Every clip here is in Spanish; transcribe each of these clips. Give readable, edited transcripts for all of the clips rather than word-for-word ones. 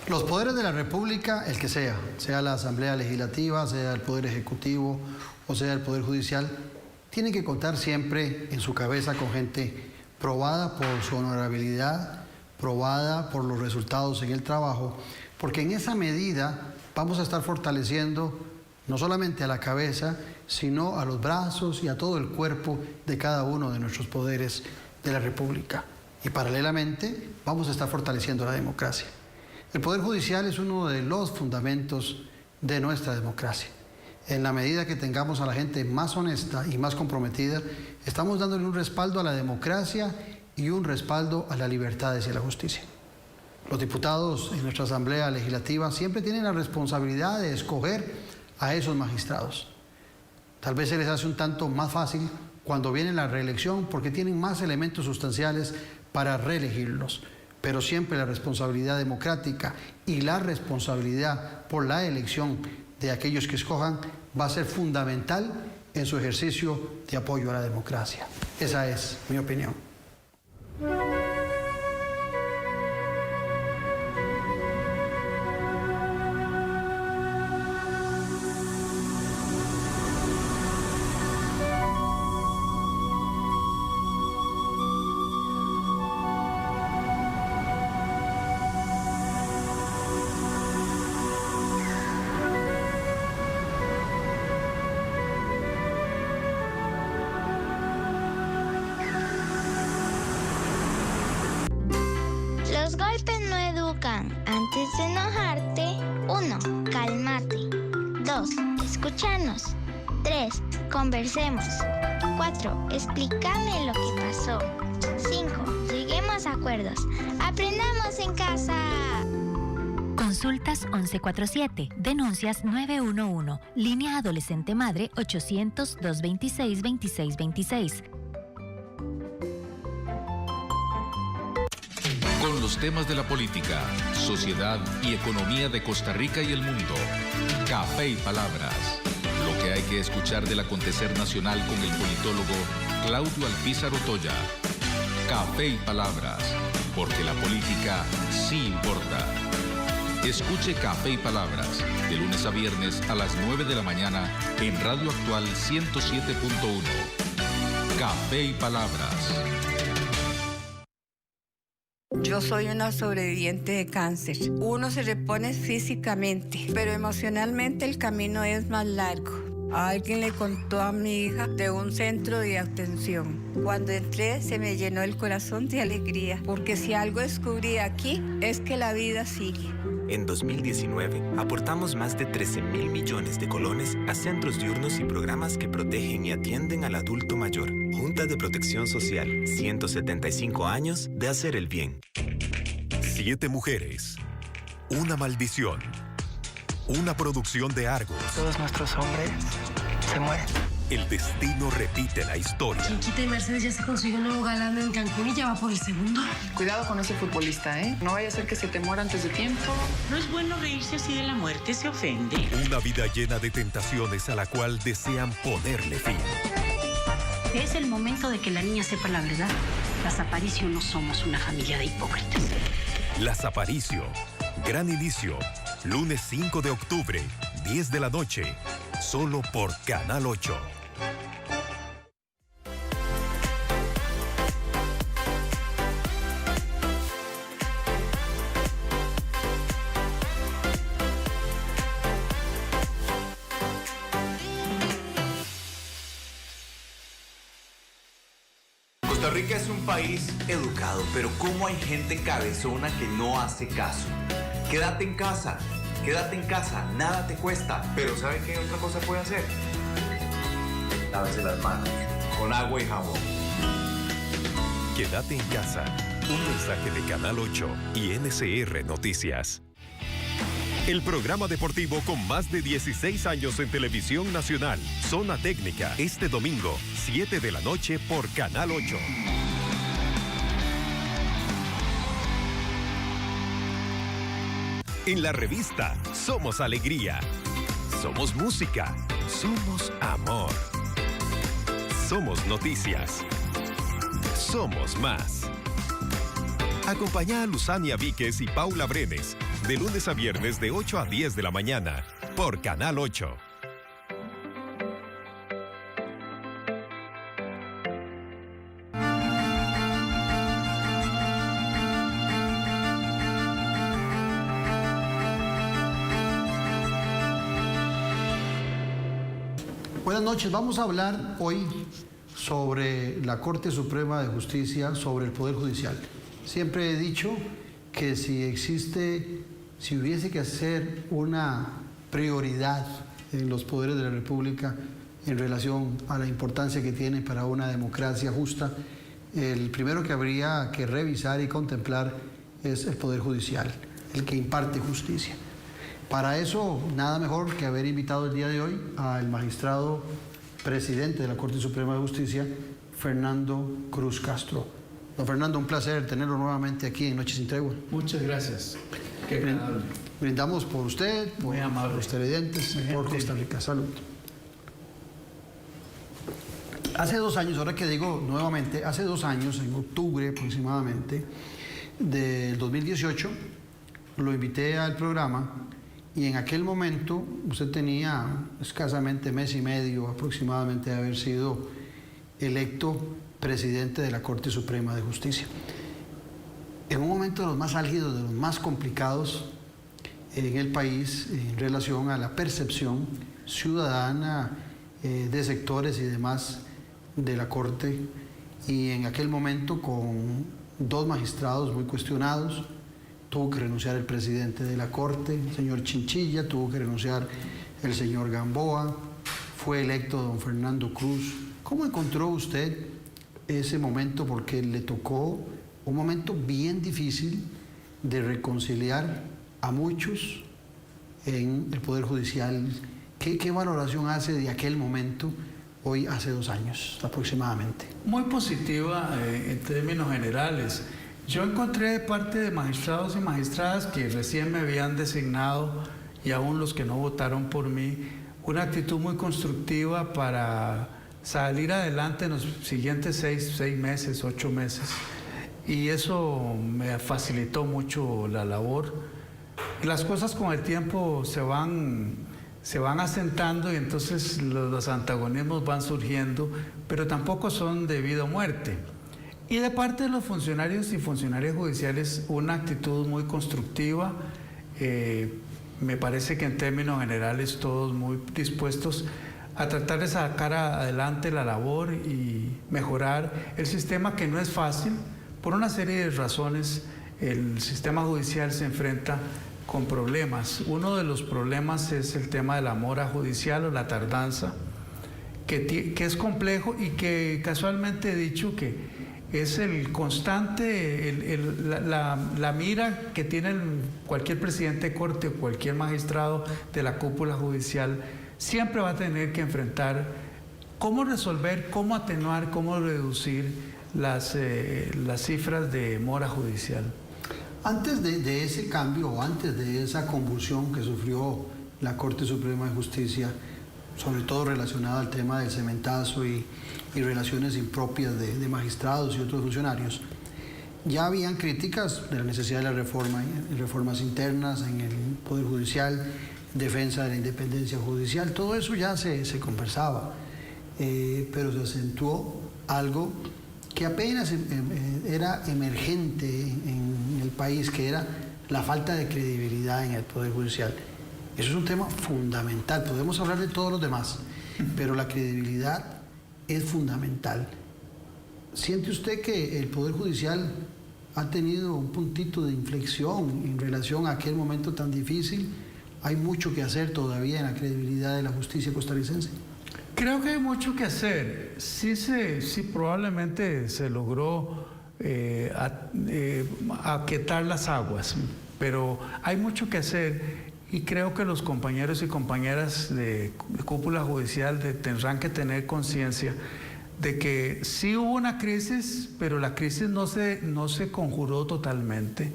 Los poderes de la República, el que sea la Asamblea Legislativa, sea el Poder Ejecutivo o sea el Poder Judicial, tienen que contar siempre en su cabeza con gente probada por su honorabilidad, probada por los resultados en el trabajo, porque en esa medida vamos a estar fortaleciendo no solamente a la cabeza, sino a los brazos y a todo el cuerpo de cada uno de nuestros poderes de la República. Y paralelamente vamos a estar fortaleciendo la democracia. El Poder Judicial es uno de los fundamentos de nuestra democracia. En la medida que tengamos a la gente más honesta y más comprometida, estamos dándole un respaldo a la democracia y un respaldo a las libertades y a la justicia. Los diputados en nuestra Asamblea Legislativa siempre tienen la responsabilidad de escoger a esos magistrados. Tal vez se les hace un tanto más fácil cuando viene la reelección porque tienen más elementos sustanciales para reelegirlos. Pero siempre la responsabilidad democrática y la responsabilidad por la elección de aquellos que escojan va a ser fundamental en su ejercicio de apoyo a la democracia. Esa es mi opinión. Los golpes no educan. Antes de enojarte, 1. Cálmate. 2. Escúchanos. 3. Conversemos. 4. Explícame lo que pasó. 5. Lleguemos a acuerdos. Aprendamos en casa. Consultas 1147, denuncias 911, línea adolescente madre 800-226-2626. Con los temas de la política, sociedad y economía de Costa Rica y el mundo. Café y Palabras. Lo que hay que escuchar del acontecer nacional con el politólogo Claudio Alpizar Otoya. Café y Palabras, porque la política sí importa. Escuche Café y Palabras, de lunes a viernes a las 9 de la mañana en Radio Actual 107.1. Café y Palabras. Yo soy una sobreviviente de cáncer. Uno se repone físicamente, pero emocionalmente el camino es más largo. Alguien le contó a mi hija de un centro de atención. Cuando entré se me llenó el corazón de alegría, porque si algo descubrí aquí es que la vida sigue. En 2019, aportamos más de 13.000 millones de colones a centros diurnos y programas que protegen y atienden al adulto mayor. Junta de Protección Social, 175 años de hacer el bien. 7 mujeres, una maldición, una producción de Argos. Todos nuestros hombres se mueren. El destino repite la historia. Chiquita y Mercedes ya se consiguió un nuevo galán en Cancún y ya va por el segundo. Cuidado con ese futbolista, ¿eh? No vaya a ser que se te muera antes de tiempo. No es bueno reírse así de la muerte, se ofende. Una vida llena de tentaciones a la cual desean ponerle fin. Es el momento de que la niña sepa la verdad. Las Aparicio no somos una familia de hipócritas. Las Aparicio. Gran inicio. Lunes 5 de octubre, 10 de la noche. Solo por Canal 8. Costa Rica es un país educado, pero ¿cómo hay gente cabezona que no hace caso? Quédate en casa, nada te cuesta. Pero ¿sabe qué otra cosa puede hacer? Lávese las manos con agua y jabón. Quédate en casa. Un mensaje de Canal 8 y NCR Noticias. El programa deportivo con más de 16 años en televisión nacional. Zona Técnica, este domingo, 7 de la noche por Canal 8. En la revista, somos alegría, somos música, somos amor, somos noticias, somos más. Acompaña a Luzania Víquez y Paula Brenes de lunes a viernes de 8 a 10 de la mañana, por Canal 8. Buenas noches, vamos a hablar hoy sobre la Corte Suprema de Justicia, sobre el Poder Judicial. Siempre he dicho que si hubiese que hacer una prioridad en los poderes de la República en relación a la importancia que tiene para una democracia justa, el primero que habría que revisar y contemplar es el Poder Judicial, el que imparte justicia. Para eso, nada mejor que haber invitado el día de hoy al magistrado presidente de la Corte Suprema de Justicia, Fernando Cruz Castro. Don Fernando, un placer tenerlo nuevamente aquí en Noches sin Tregua. Muchas gracias. Qué agradable. Brindamos por usted, por los televidentes, por Costa Rica. Salud. Hace 2 años, ahora que digo nuevamente, hace 2 años, en octubre aproximadamente del 2018, lo invité al programa. Y en aquel momento usted tenía escasamente mes y medio aproximadamente de haber sido electo presidente de la Corte Suprema de Justicia. En un momento de los más álgidos, de los más complicados en el país en relación a la percepción ciudadana de sectores y demás de la Corte, y en aquel momento con 2 magistrados muy cuestionados. Tuvo que renunciar el presidente de la Corte, el señor Chinchilla, tuvo que renunciar el señor Gamboa, fue electo don Fernando Cruz. ¿Cómo encontró usted ese momento? Porque le tocó un momento bien difícil de reconciliar a muchos en el Poder Judicial. ¿Qué valoración hace de aquel momento, hoy hace 2 años aproximadamente? Muy positiva en términos generales. Yo encontré parte de magistrados y magistradas que recién me habían designado, y aún los que no votaron por mí, una actitud muy constructiva para salir adelante en los siguientes 6 meses, 8 meses. Y eso me facilitó mucho la labor. Y las cosas con el tiempo se van asentando, y entonces los antagonismos van surgiendo, pero tampoco son de vida o muerte. Y de parte de los funcionarios y funcionarias judiciales, una actitud muy constructiva. Me parece que en términos generales todos muy dispuestos a tratar de sacar adelante la labor y mejorar el sistema, que no es fácil. Por una serie de razones, el sistema judicial se enfrenta con problemas. Uno de los problemas es el tema de la mora judicial o la tardanza, que es complejo y que casualmente he dicho que es el constante, la mira que tiene cualquier presidente de corte o cualquier magistrado de la cúpula judicial. Siempre va a tener que enfrentar cómo resolver, cómo atenuar, cómo reducir las cifras de mora judicial. Antes de ese cambio, o antes de esa convulsión que sufrió la Corte Suprema de Justicia, sobre todo relacionada al tema del cementazo y relaciones impropias de magistrados y otros funcionarios, ya habían críticas de la necesidad de la reforma, reformas internas en el Poder Judicial, defensa de la independencia judicial. Todo eso ya se conversaba, pero se acentuó algo que apenas era emergente en el país, que era la falta de credibilidad en el Poder Judicial. Eso es un tema fundamental. Podemos hablar de todos los demás, pero la credibilidad es fundamental. ¿Siente usted que el Poder Judicial ha tenido un puntito de inflexión en relación a aquel momento tan difícil? ¿Hay mucho que hacer todavía en la credibilidad de la justicia costarricense? Creo que hay mucho que hacer. Sí, probablemente se logró aquietar las aguas, pero hay mucho que hacer. Y creo que los compañeros y compañeras de cúpula judicial tendrán que tener conciencia de que sí hubo una crisis, pero la crisis no se conjuró totalmente,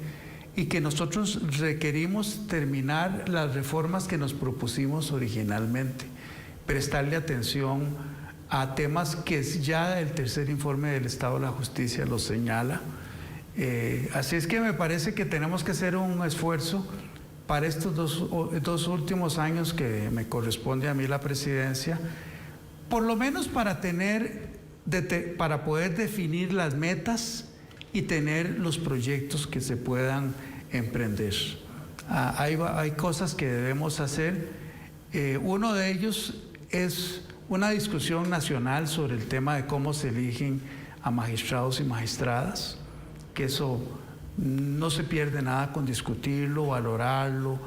y que nosotros requerimos terminar las reformas que nos propusimos originalmente, prestarle atención a temas que ya el tercer informe del Estado de la Justicia lo señala. Así es que me parece que tenemos que hacer un esfuerzo para estos dos últimos años que me corresponde a mí la presidencia, por lo menos para poder definir las metas y tener los proyectos que se puedan emprender. Hay cosas que debemos hacer. Uno de ellos es una discusión nacional sobre el tema de cómo se eligen a magistrados y magistradas, que eso no se pierde nada con discutirlo, valorarlo,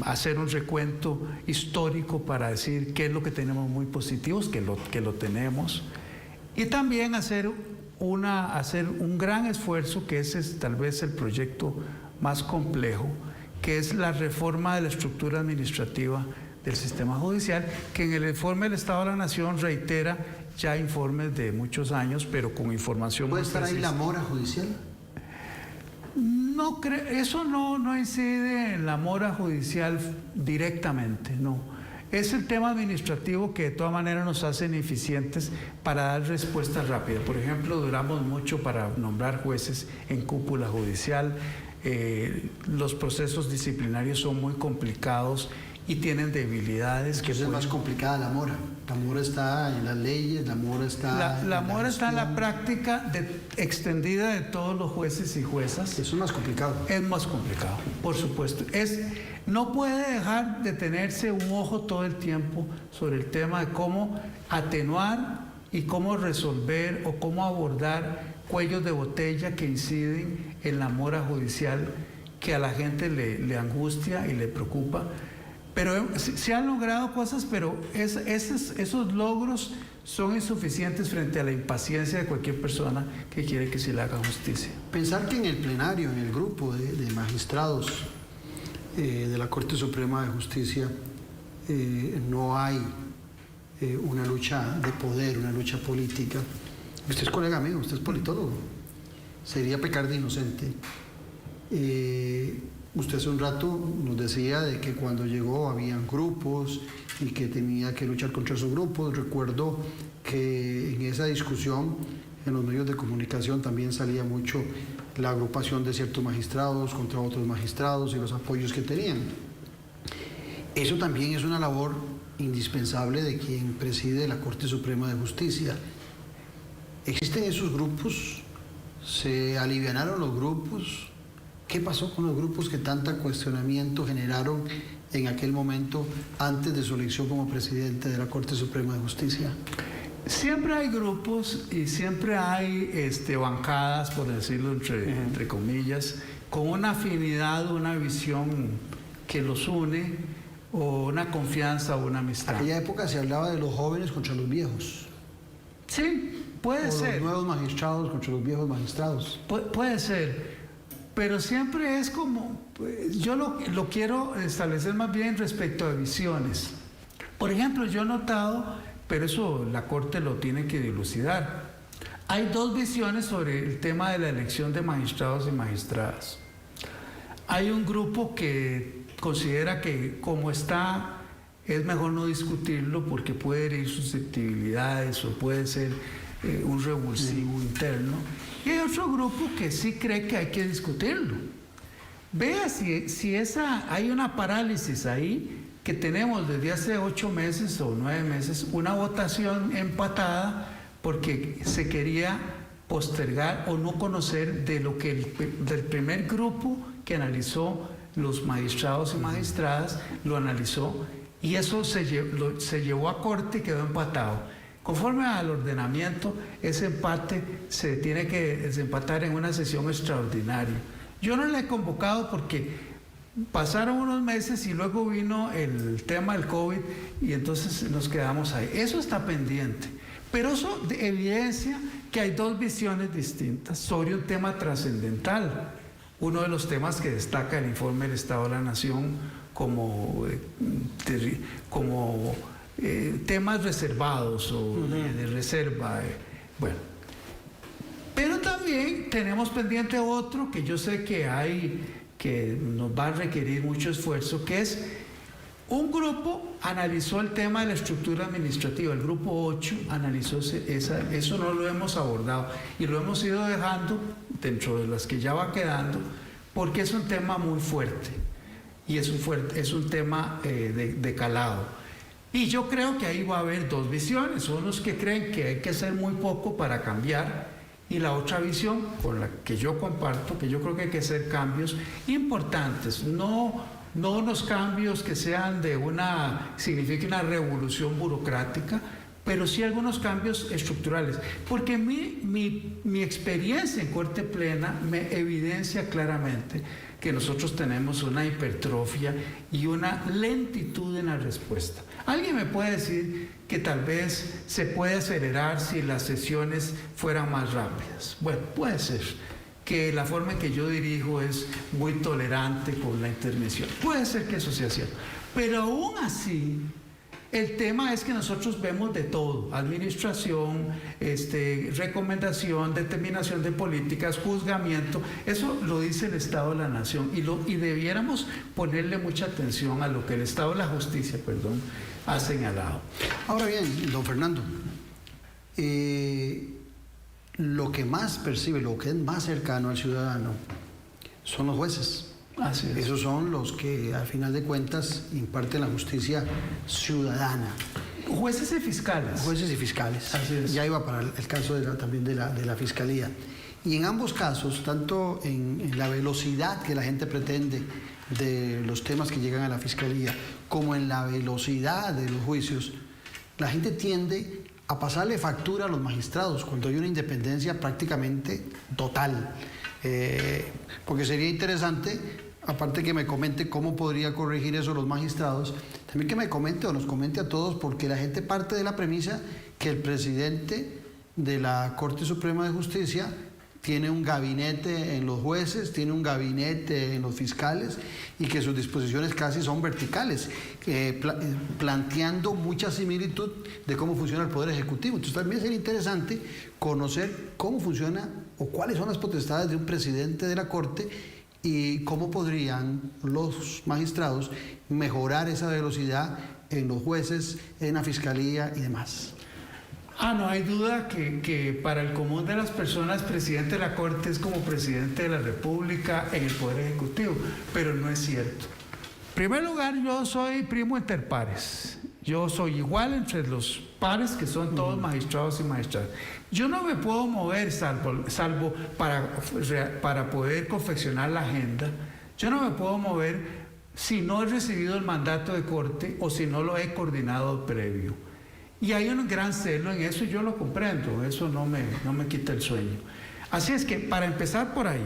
hacer un recuento histórico para decir qué es lo que tenemos muy positivos, que lo tenemos, y también hacer un gran esfuerzo, que ese es tal vez el proyecto más complejo, que es la reforma de la estructura administrativa del sistema judicial, que en el informe del Estado de la Nación reitera ya informes de muchos años, pero con información muy precisa. ¿Puede estar ahí la mora judicial? No, eso no incide en la mora judicial directamente, no. Es el tema administrativo que de todas maneras nos hace ineficientes para dar respuestas rápidas. Por ejemplo, duramos mucho para nombrar jueces en cúpula judicial, los procesos disciplinarios son muy complicados y tienen debilidades. Entonces es más complicada la mora. La mora está en las leyes, la mora está... La mora está en la práctica extendida de todos los jueces y juezas. Eso es más complicado. Es más complicado, por supuesto. No puede dejar de tenerse un ojo todo el tiempo sobre el tema de cómo atenuar y cómo resolver o cómo abordar cuellos de botella que inciden en la mora judicial, que a la gente le angustia y le preocupa. Pero se han logrado cosas, pero esos logros son insuficientes frente a la impaciencia de cualquier persona que quiere que se le haga justicia. Pensar que en el plenario, en el grupo de magistrados de la Corte Suprema de Justicia, no hay una lucha de poder, una lucha política. Usted es colega mío, usted es politólogo. Sería pecar de inocente. Usted hace un rato nos decía de que cuando llegó habían grupos y que tenía que luchar contra esos grupos. Recuerdo que en esa discusión en los medios de comunicación también salía mucho la agrupación de ciertos magistrados contra otros magistrados y los apoyos que tenían. Eso también es una labor indispensable de quien preside la Corte Suprema de Justicia. ¿Existen esos grupos? ¿Se alivianaron los grupos? ¿Qué pasó con los grupos que tanta cuestionamiento generaron en aquel momento antes de su elección como presidente de la Corte Suprema de Justicia? Siempre hay grupos y siempre hay bancadas, por decirlo entre comillas, con una afinidad, una visión que los une, o una confianza o una amistad. En aquella época se hablaba de los jóvenes contra los viejos. Sí, puede ser. Los nuevos magistrados contra los viejos magistrados. Puede ser. Pero siempre es como, yo lo quiero establecer más bien respecto a visiones. Por ejemplo, yo he notado, pero eso la Corte lo tiene que dilucidar, hay dos visiones sobre el tema de la elección de magistrados y magistradas. Hay un grupo que considera que como está, es mejor no discutirlo porque puede herir susceptibilidades o puede ser un revulsivo interno. Y hay otro grupo que sí cree que hay que discutirlo. Vea si hay una parálisis ahí, que tenemos desde hace 8 meses o 9 meses una votación empatada porque se quería postergar o no conocer de lo que del primer grupo que analizó los magistrados y magistradas lo analizó, y eso se llevó a corte y quedó empatado. Conforme al ordenamiento, ese empate se tiene que desempatar en una sesión extraordinaria. Yo no la he convocado porque pasaron unos meses y luego vino el tema del COVID y entonces nos quedamos ahí. Eso está pendiente, pero eso evidencia que hay dos visiones distintas sobre un tema trascendental. Uno de los temas que destaca el informe del Estado de la Nación como temas reservados o de reserva. Bueno, pero también tenemos pendiente otro que yo sé que nos va a requerir mucho esfuerzo, que es un grupo analizó el tema de la estructura administrativa, el grupo 8 analizó eso, no lo hemos abordado y lo hemos ido dejando dentro de las que ya va quedando porque es un tema muy fuerte. y es un tema de calado. Y yo creo que ahí va a haber dos visiones, unos que creen que hay que hacer muy poco para cambiar, y la otra visión con la que yo comparto, que yo creo que hay que hacer cambios importantes, no unos cambios que sean signifique una revolución burocrática, pero sí algunos cambios estructurales, porque mi experiencia en Corte Plena me evidencia claramente que nosotros tenemos una hipertrofia y una lentitud en la respuesta. Alguien me puede decir que tal vez se puede acelerar si las sesiones fueran más rápidas. Bueno, puede ser que la forma en que yo dirijo es muy tolerante con la intervención. Puede ser que eso sea cierto, pero aún así el tema es que nosotros vemos de todo: administración, recomendación, determinación de políticas, juzgamiento. Eso lo dice el Estado de la Nación, y debiéramos ponerle mucha atención a lo que el Estado de la Justicia, ha señalado. Ahora bien, don Fernando, lo que más percibe, lo que es más cercano al ciudadano son los jueces. Así es. Esos son los que, al final de cuentas, imparten la justicia ciudadana. Jueces y fiscales. Jueces y fiscales. Así es. Ya iba para el caso también de la fiscalía. Y en ambos casos, tanto en la velocidad que la gente pretende de los temas que llegan a la fiscalía, como en la velocidad de los juicios, la gente tiende a pasarle factura a los magistrados cuando hay una independencia prácticamente total. Porque sería interesante, aparte que me comente cómo podría corregir eso los magistrados, también que me comente o nos comente a todos, porque la gente parte de la premisa que el presidente de la Corte Suprema de Justicia tiene un gabinete en los jueces, tiene un gabinete en los fiscales, y que sus disposiciones casi son verticales, planteando mucha similitud de cómo funciona el Poder Ejecutivo. Entonces también sería interesante conocer cómo funciona o cuáles son las potestades de un presidente de la Corte y cómo podrían los magistrados mejorar esa velocidad en los jueces, en la fiscalía y demás. No hay duda que para el común de las personas, presidente de la Corte es como presidente de la República en el Poder Ejecutivo, pero no es cierto. En primer lugar, yo soy primo inter pares. Yo soy igual entre los pares, que son todos magistrados y magistradas. Yo no me puedo mover salvo para poder confeccionar la agenda. Yo no me puedo mover si no he recibido el mandato de corte o si no lo he coordinado previo. Y hay un gran celo en eso, y yo lo comprendo, eso no me quita el sueño. Así es que, para empezar por ahí.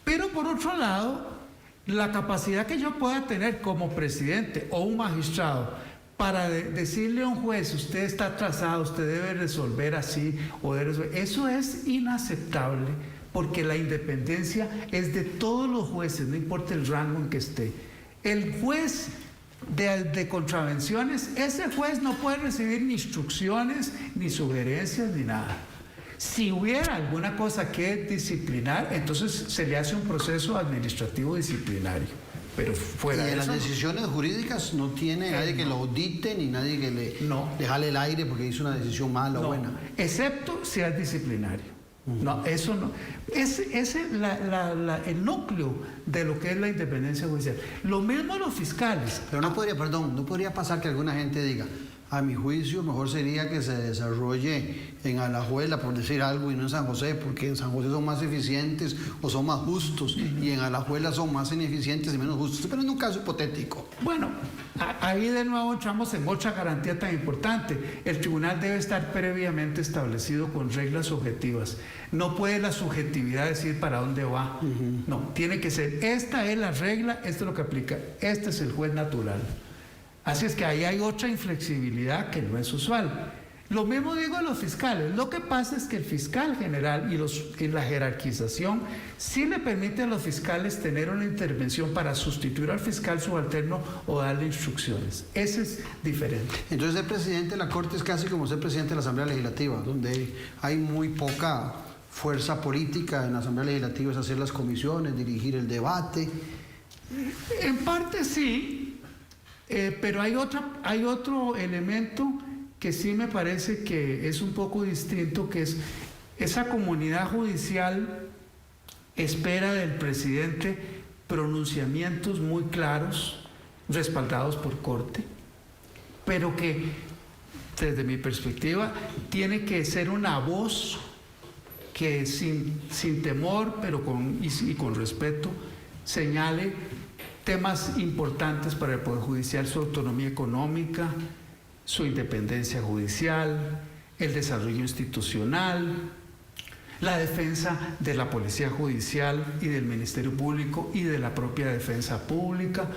Pero por otro lado, la capacidad que yo pueda tener como presidente o un magistrado para decirle a un juez: usted está atrasado, usted debe resolver así, eso es inaceptable, porque la independencia es de todos los jueces, no importa el rango en que esté. El juez de contravenciones, ese juez no puede recibir ni instrucciones, ni sugerencias, ni nada. Si hubiera alguna cosa que disciplinar, entonces se le hace un proceso administrativo disciplinario. Pero fuera de eso, las decisiones jurídicas no tiene nadie que lo audite, ni nadie que le jale el aire porque hizo una decisión mala o buena. Excepto si es disciplinario. No, eso no. Es el núcleo de lo que es la independencia judicial. Lo mismo los fiscales. Pero no podría pasar que alguna gente diga: a mi juicio mejor sería que se desarrolle en Alajuela, por decir algo, y no en San José, porque en San José son más eficientes o son más justos, y en Alajuela son más ineficientes y menos justos. Pero en un caso hipotético. Bueno, ahí de nuevo entramos en otra garantía tan importante. El tribunal debe estar previamente establecido con reglas objetivas. No puede la subjetividad decir para dónde va. No, tiene que ser: esta es la regla, esto es lo que aplica, este es el juez natural. Así es que ahí hay otra inflexibilidad que no es usual. Lo mismo digo de los fiscales. Lo que pasa es que el fiscal general y la jerarquización sí le permite a los fiscales tener una intervención para sustituir al fiscal subalterno o darle instrucciones. Ese es diferente. Entonces, ser presidente de la Corte es casi como ser presidente de la Asamblea Legislativa, donde hay muy poca fuerza política en la Asamblea Legislativa, es hacer las comisiones, dirigir el debate. En parte sí. Pero hay otro elemento que sí me parece que es un poco distinto, que es esa comunidad judicial espera del presidente pronunciamientos muy claros, respaldados por corte, pero que desde mi perspectiva tiene que ser una voz que sin temor, pero con respeto, señale temas importantes para el Poder Judicial: su autonomía económica, su independencia judicial, el desarrollo institucional, la defensa de la Policía Judicial y del Ministerio Público y de la propia defensa pública.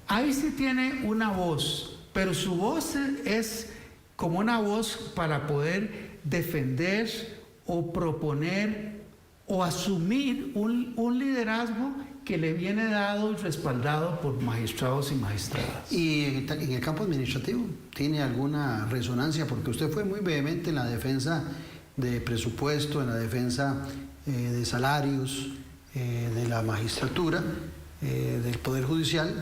Ahí sí tiene una voz, pero su voz es como una voz para poder defender o proponer o asumir un liderazgo que le viene dado y respaldado por magistrados y magistradas. ¿Y en el campo administrativo tiene alguna resonancia? Porque usted fue muy vehemente en la defensa de presupuesto, en la defensa de salarios, de la magistratura, del Poder Judicial.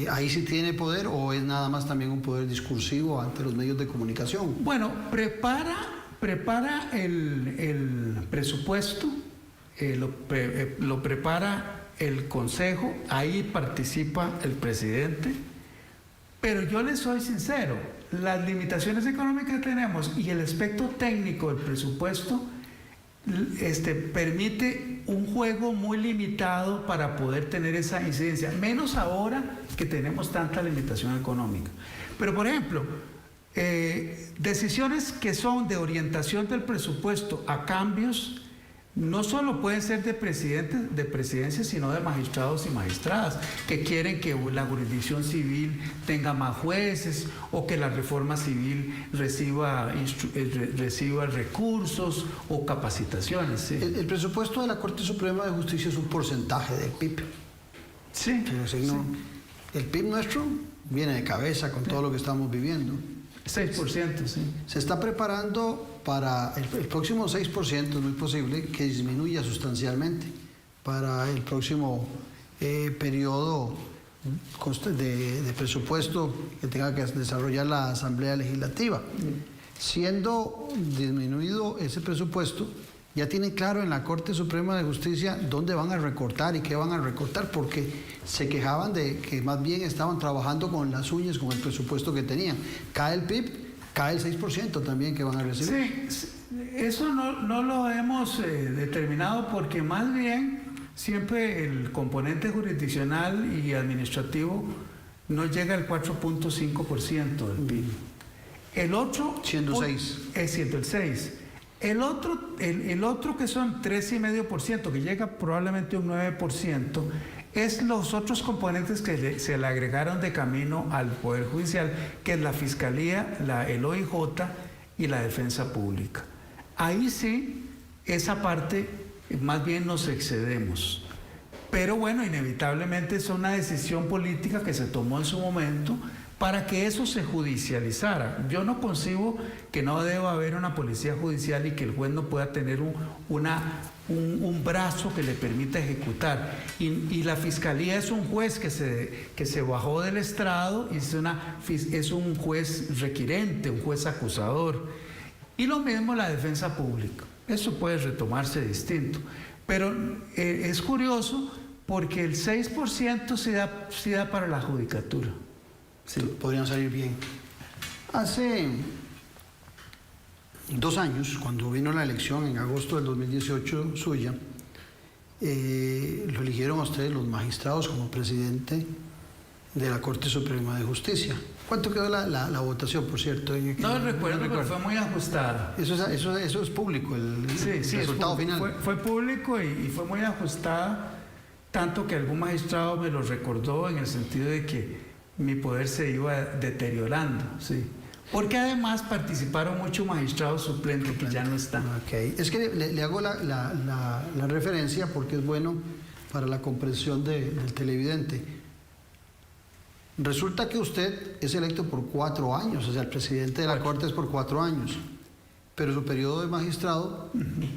¿Ahí sí tiene poder o es nada más también un poder discursivo ante los medios de comunicación? Bueno, prepara el presupuesto, lo prepara el Consejo, ahí participa el presidente, pero yo les soy sincero, las limitaciones económicas que tenemos y el aspecto técnico del presupuesto permite un juego muy limitado para poder tener esa incidencia, menos ahora que tenemos tanta limitación económica. Pero, por ejemplo, decisiones que son de orientación del presupuesto a cambios no solo pueden ser de presidencia, sino de magistrados y magistradas que quieren que la jurisdicción civil tenga más jueces o que la reforma civil reciba recursos o capacitaciones. ¿Sí? El presupuesto de la Corte Suprema de Justicia es un porcentaje del PIB. Sí. El PIB nuestro viene de cabeza con todo lo que estamos viviendo. 6%, sí. Se está preparando para el próximo 6%, es muy posible que disminuya sustancialmente para el próximo periodo de presupuesto que tenga que desarrollar la Asamblea Legislativa. Siendo disminuido ese presupuesto, ya tienen claro en la Corte Suprema de Justicia dónde van a recortar y qué van a recortar, porque se quejaban de que más bien estaban trabajando con las uñas con el presupuesto que tenían. Cae el PIB, cae el 6% también que van a recibir. Sí, eso no lo hemos determinado, porque más bien siempre el componente jurisdiccional y administrativo no llega al 4.5% del PIB. El otro... Siendo 6. Siendo el 6. El otro que son 3,5%, que llega probablemente a un 9%, es los otros componentes que se le agregaron de camino al Poder Judicial, que es la Fiscalía, el OIJ y la Defensa Pública. Ahí sí, esa parte más bien nos excedemos. Pero bueno, inevitablemente es una decisión política que se tomó en su momento para que eso se judicializara. Yo no concibo que no deba haber una policía judicial y que el juez no pueda tener un brazo que le permita ejecutar. Y la fiscalía es un juez que se bajó del estrado y es un juez requirente, un juez acusador. Y lo mismo la defensa pública. Eso puede retomarse distinto. Pero es curioso porque el 6% sí da para la judicatura. Sí, podrían salir bien. Hace 2 años, cuando vino la elección en agosto del 2018 suya, lo eligieron a ustedes los magistrados como presidente de la Corte Suprema de Justicia. ¿Cuánto quedó la votación, por cierto? No recuerdo, pero fue muy ajustada. Eso es público, el resultado final. Fue público y fue muy ajustada, tanto que algún magistrado me lo recordó en el sentido de que mi poder se iba deteriorando, sí. Porque además participaron muchos magistrados suplentes que ya no están. Okay. Es que le hago la referencia porque es bueno para la comprensión del televidente. Resulta que usted es electo por 4 años, o sea, el presidente de la Corte es por 4 años, pero su periodo de magistrado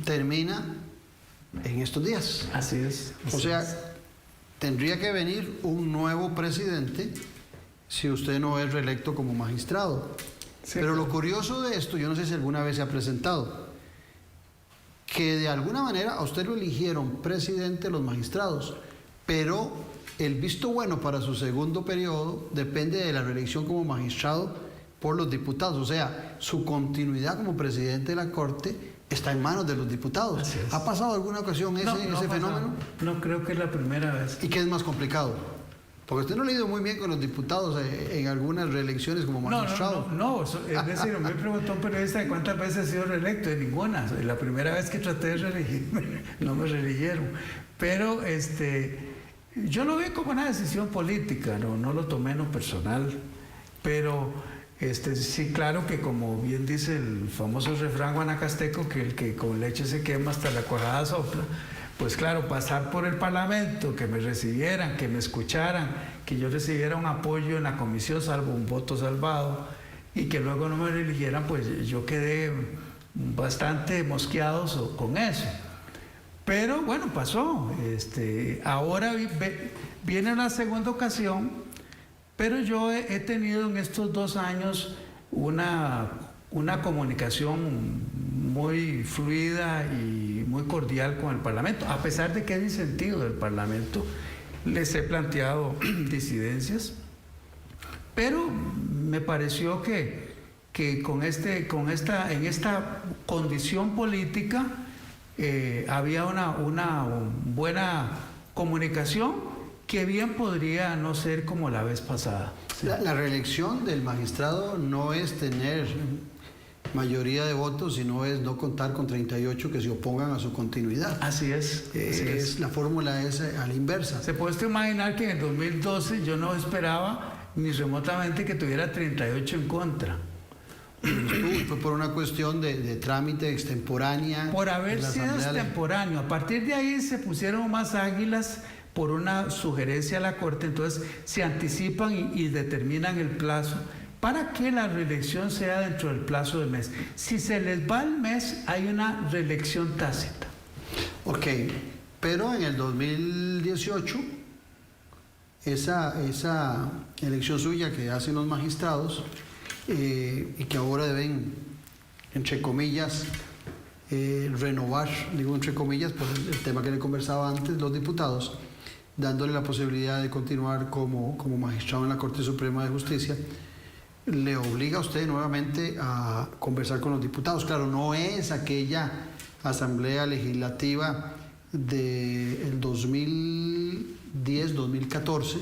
termina en estos días. Así es. O sea, tendría que venir un nuevo presidente si usted no es reelecto como magistrado. Sí, pero lo curioso de esto, yo no sé si alguna vez se ha presentado, que de alguna manera a usted lo eligieron presidente los magistrados, pero el visto bueno para su segundo periodo depende de la reelección como magistrado por los diputados. O sea, su continuidad como presidente de la Corte está en manos de los diputados. ¿Ha pasado alguna ocasión ese fenómeno? No, creo que es la primera vez. ¿Y qué es más complicado? Porque usted no le ha ido muy bien con los diputados en algunas reelecciones como magistrado. No, es decir, me preguntó un periodista de cuántas veces he sido reelecto, de ninguna. La primera vez que traté de reelegirme, no me reeligieron. Pero yo lo vi como una decisión política, no lo tomé en lo personal. Pero sí, claro que como bien dice el famoso refrán guanacasteco, que el que con leche se quema hasta la cuajada sopla. Pues claro, pasar por el Parlamento, que me recibieran, que me escucharan, que yo recibiera un apoyo en la comisión, salvo un voto salvado, y que luego no me reeligieran, pues yo quedé bastante mosqueado con eso. Pero bueno, pasó. Ahora viene una segunda ocasión, pero yo he tenido en estos 2 años una comunicación muy fluida y muy cordial con el Parlamento, a pesar de que hay disentido del Parlamento. Les he planteado disidencias, pero me pareció que en esta condición política había una buena comunicación que bien podría no ser como la vez pasada. Sí. La reelección del magistrado no es tener mayoría de votos, sino es no contar con 38 que se opongan a su continuidad. Así es. La fórmula es a la inversa. Se puede imaginar que en el 2012 yo no esperaba ni remotamente que tuviera 38 en contra. Fue por una cuestión de trámite extemporánea. Por haber sido extemporáneo. A partir de ahí se pusieron más águilas por una sugerencia a la Corte, entonces se anticipan y determinan el plazo para que la reelección sea dentro del plazo del mes. Si se les va el mes, hay una reelección tácita. Ok, pero en el 2018, esa elección suya que hacen los magistrados y que ahora deben, entre comillas, renovar, digo entre comillas, por el tema que le conversaba antes, los diputados, dándole la posibilidad de continuar como magistrado en la Corte Suprema de Justicia, le obliga a usted nuevamente a conversar con los diputados. Claro, no es aquella asamblea legislativa del 2010-2014,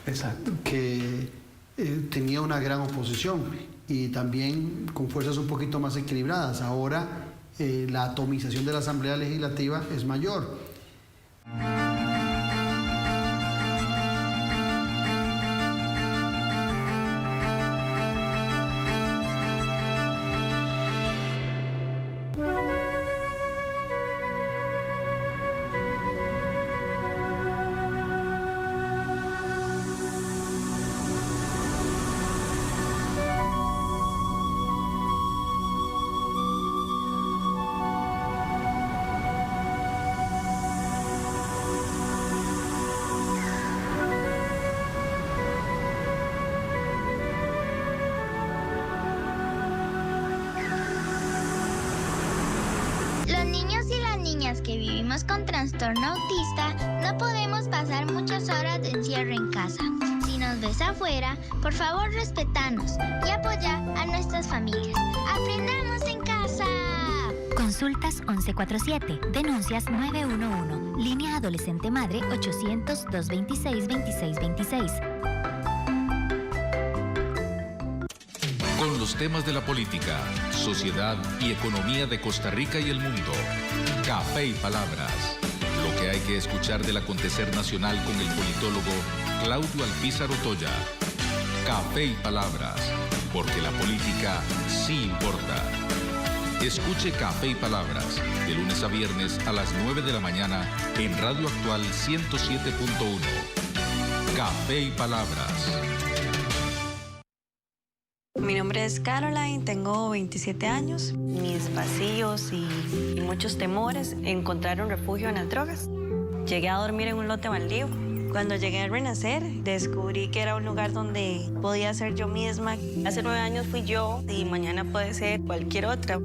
exacto, que tenía una gran oposición y también con fuerzas un poquito más equilibradas. Ahora la atomización de la asamblea legislativa es mayor. Que vivimos con trastorno autista, no podemos pasar muchas horas de encierro en casa. Si nos ves afuera, por favor respétanos y apoya a nuestras familias. ¡Aprendamos en casa! Consultas 1147, denuncias 911, línea adolescente madre 800-226-2626. Con los temas de la política, sociedad y economía de Costa Rica y el mundo. Café y Palabras. Lo que hay que escuchar del acontecer nacional con el politólogo Claudio Alpizar Otoya. Café y Palabras. Porque la política sí importa. Escuche Café y Palabras de lunes a viernes a las 9 de la mañana en Radio Actual 107.1. Café y Palabras. Mi nombre es Caroline, tengo 27 años. Mis vacíos y muchos temores encontraron refugio en las drogas. Llegué a dormir en un lote baldío. Cuando llegué a Renacer, descubrí que era un lugar donde podía ser yo misma. Hace 9 años fui yo y mañana puede ser cualquier otra.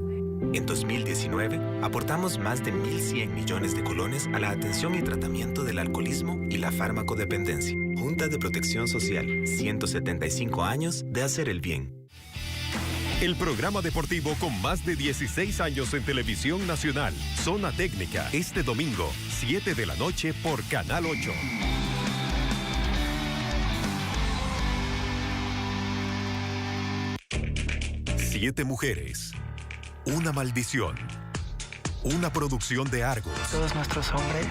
En 2019, aportamos más de 1.100 millones de colones a la atención y tratamiento del alcoholismo y la farmacodependencia. Junta de Protección Social, 175 años de hacer el bien. El programa deportivo con más de 16 años en televisión nacional, Zona Técnica, este domingo, 7 de la noche por Canal 8. Siete mujeres, una maldición, una producción de Argos. Todos nuestros hombres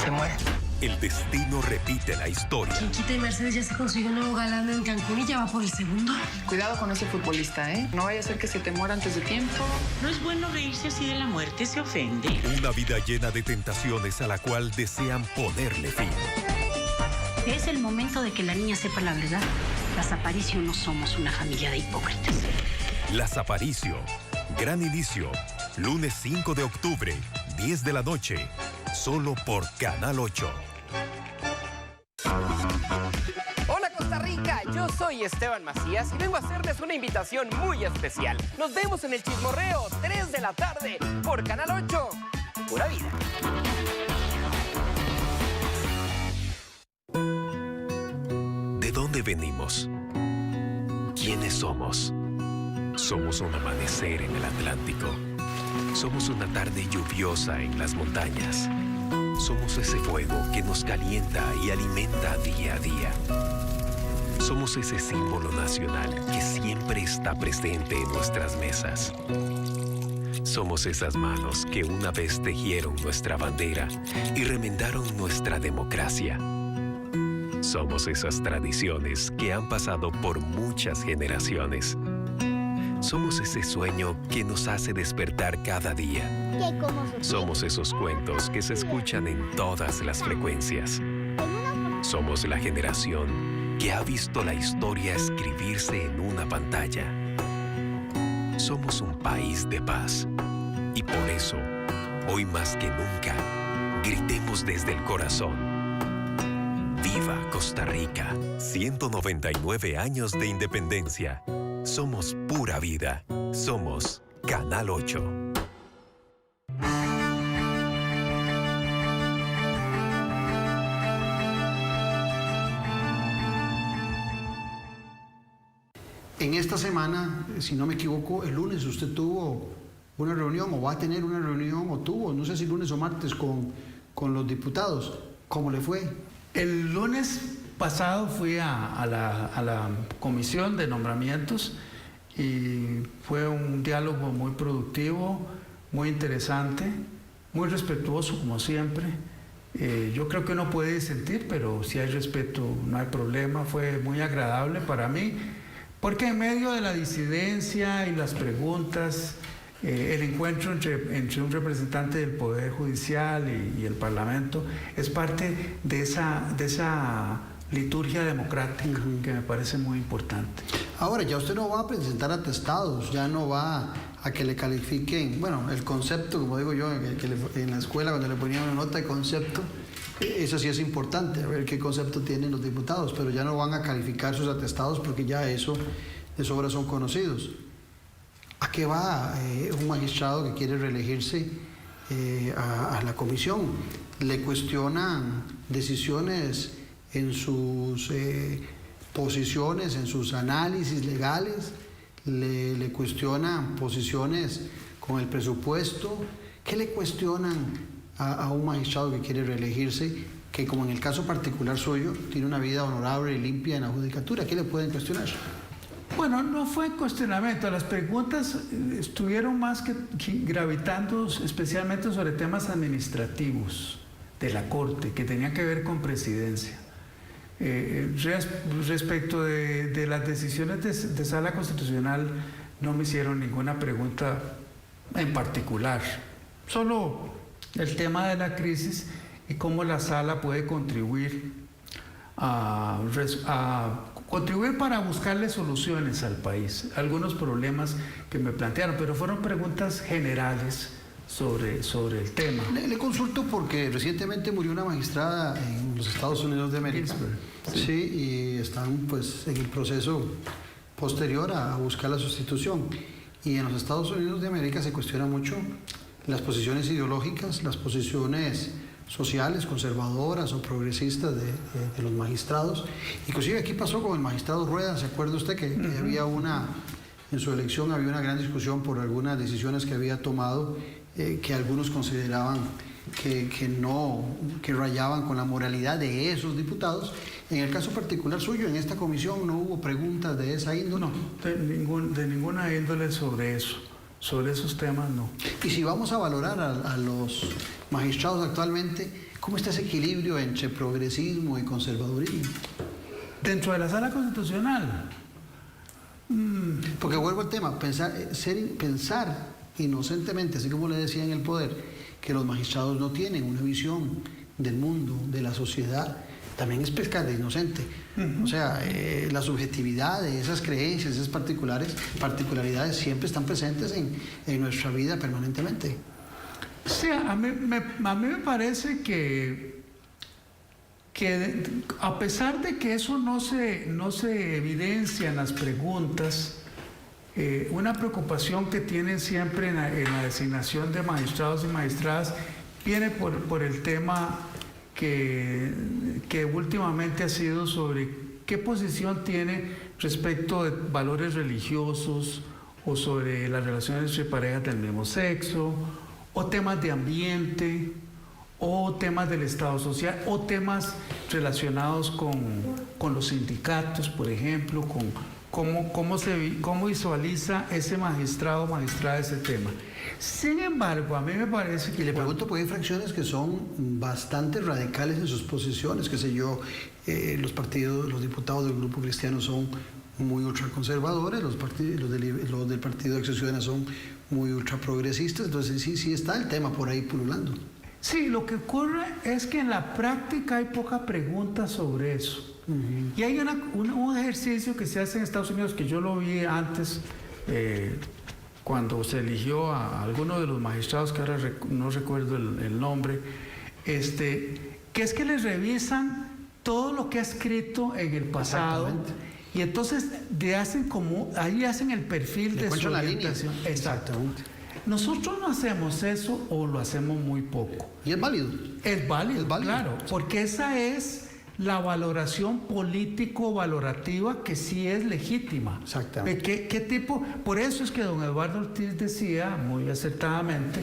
se mueren. El destino repite la historia. Chiquita y Mercedes ya se consiguió un nuevo galán en Cancún y ya va por el segundo. Cuidado con ese futbolista, ¿eh? No vaya a ser que se te muera antes de tiempo. No es bueno reírse así de la muerte, se ofende. Una vida llena de tentaciones a la cual desean ponerle fin. Es el momento de que la niña sepa la verdad. Las Aparicio no somos una familia de hipócritas. Las Aparicio. Gran inicio. Lunes 5 de octubre, 10 de la noche. Solo por Canal 8. Hola Costa Rica, yo soy Esteban Macías y vengo a hacerles una invitación muy especial. Nos vemos en el Chismorreo, 3 de la tarde, por Canal 8. Pura vida. ¿De dónde venimos? ¿Quiénes somos? Somos un amanecer en el Atlántico. Somos una tarde lluviosa en las montañas. Somos ese fuego que nos calienta y alimenta día a día. Somos ese símbolo nacional que siempre está presente en nuestras mesas. Somos esas manos que una vez tejieron nuestra bandera y remendaron nuestra democracia. Somos esas tradiciones que han pasado por muchas generaciones. Somos ese sueño que nos hace despertar cada día. Somos esos cuentos que se escuchan en todas las frecuencias. Somos la generación que ha visto la historia escribirse en una pantalla. Somos un país de paz. Y por eso, hoy más que nunca, gritemos desde el corazón. ¡Viva Costa Rica! 199 años de independencia. Somos pura vida. Somos Canal 8. En esta semana, si no me equivoco, el lunes usted tuvo una reunión o va a tener una reunión o tuvo, no sé si lunes o martes, con los diputados. ¿Cómo le fue? El lunes pasado fui a la comisión de nombramientos y fue un diálogo muy productivo, muy interesante, muy respetuoso como siempre. Yo creo que uno puede disentir, pero si hay respeto no hay problema. Fue muy agradable para mí, porque en medio de la disidencia y las preguntas, el encuentro entre un representante del Poder Judicial y el Parlamento es parte de esa liturgia democrática que me parece muy importante. Ahora, ya usted no va a presentar atestados, ya no va a que le califiquen, bueno, el concepto, como digo yo, en la escuela cuando le ponían una nota de concepto, eso sí es importante, a ver qué concepto tienen los diputados, pero ya no van a calificar sus atestados porque ya eso de sobra son conocidos. ¿A qué va un magistrado que quiere reelegirse a la comisión? Le cuestionan decisiones en sus posiciones, en sus análisis legales, le cuestionan posiciones con el presupuesto. ¿Qué le cuestionan a un magistrado que quiere reelegirse, que como en el caso particular suyo, tiene una vida honorable y limpia en la judicatura? ¿Qué le pueden cuestionar? Bueno, no fue cuestionamiento. Las preguntas estuvieron más que gravitando especialmente sobre temas administrativos de la Corte, que tenían que ver con presidencia. Respecto de las decisiones de Sala Constitucional, no me hicieron ninguna pregunta en particular. Solo el tema de la crisis y cómo la Sala puede contribuir contribuir para buscarle soluciones al país, algunos problemas que me plantearon, pero fueron preguntas generales sobre el tema. Le consulto porque recientemente murió una magistrada en los Estados Unidos de América. Sí, y están pues en el proceso posterior a buscar la sustitución. Y en los Estados Unidos de América se cuestiona mucho las posiciones ideológicas, las posiciones sociales, conservadoras o progresistas de los magistrados. Inclusive aquí pasó con el magistrado Rueda, ¿se acuerda usted que había en su elección había una gran discusión por algunas decisiones que había tomado que algunos consideraban que rayaban con la moralidad de esos diputados? En el caso particular suyo, en esta comisión no hubo preguntas de esa índole. No, de ninguna índole sobre eso. Sobre esos temas no. Y si vamos a valorar a los magistrados actualmente, ¿cómo está ese equilibrio entre progresismo y conservadurismo? Dentro de la sala constitucional. Porque vuelvo al tema, pensar inocentemente, así como le decía en el poder, que los magistrados no tienen una visión del mundo, de la sociedad, también es pescar de inocente. O sea, la subjetividad de esas creencias, esas particularidades siempre están presentes en nuestra vida permanentemente. Sí, a mí me parece que a pesar de que eso no se evidencia en las preguntas, una preocupación que tienen siempre en la designación de magistrados y magistradas viene por el tema que últimamente ha sido sobre qué posición tiene respecto de valores religiosos o sobre las relaciones entre parejas del mismo sexo, o temas de ambiente, o temas del Estado social, o temas relacionados con los sindicatos, por ejemplo, con cómo visualiza ese magistrado o magistrada ese tema. Sin embargo, a mí me parece que... Y le pregunto porque hay fracciones que son bastante radicales en sus posiciones, qué sé yo, los diputados del Grupo Cristiano son muy ultraconservadores, los del Partido de Acción Ciudadana son muy ultraprogresistas, entonces sí está el tema por ahí pululando. Sí, lo que ocurre es que en la práctica hay poca pregunta sobre eso. Y hay un ejercicio que se hace en Estados Unidos que yo lo vi antes, cuando se eligió a alguno de los magistrados, que ahora no recuerdo el nombre, que es que les revisan todo lo que ha escrito en el pasado. Y entonces ahí hacen el perfil de su orientación. Exactamente. Nosotros no hacemos eso o lo hacemos muy poco. ¿Y es válido? Es válido, claro, porque esa es la valoración político-valorativa que sí es legítima. Exactamente. ¿Qué tipo? Por eso es que don Eduardo Ortiz decía, muy acertadamente,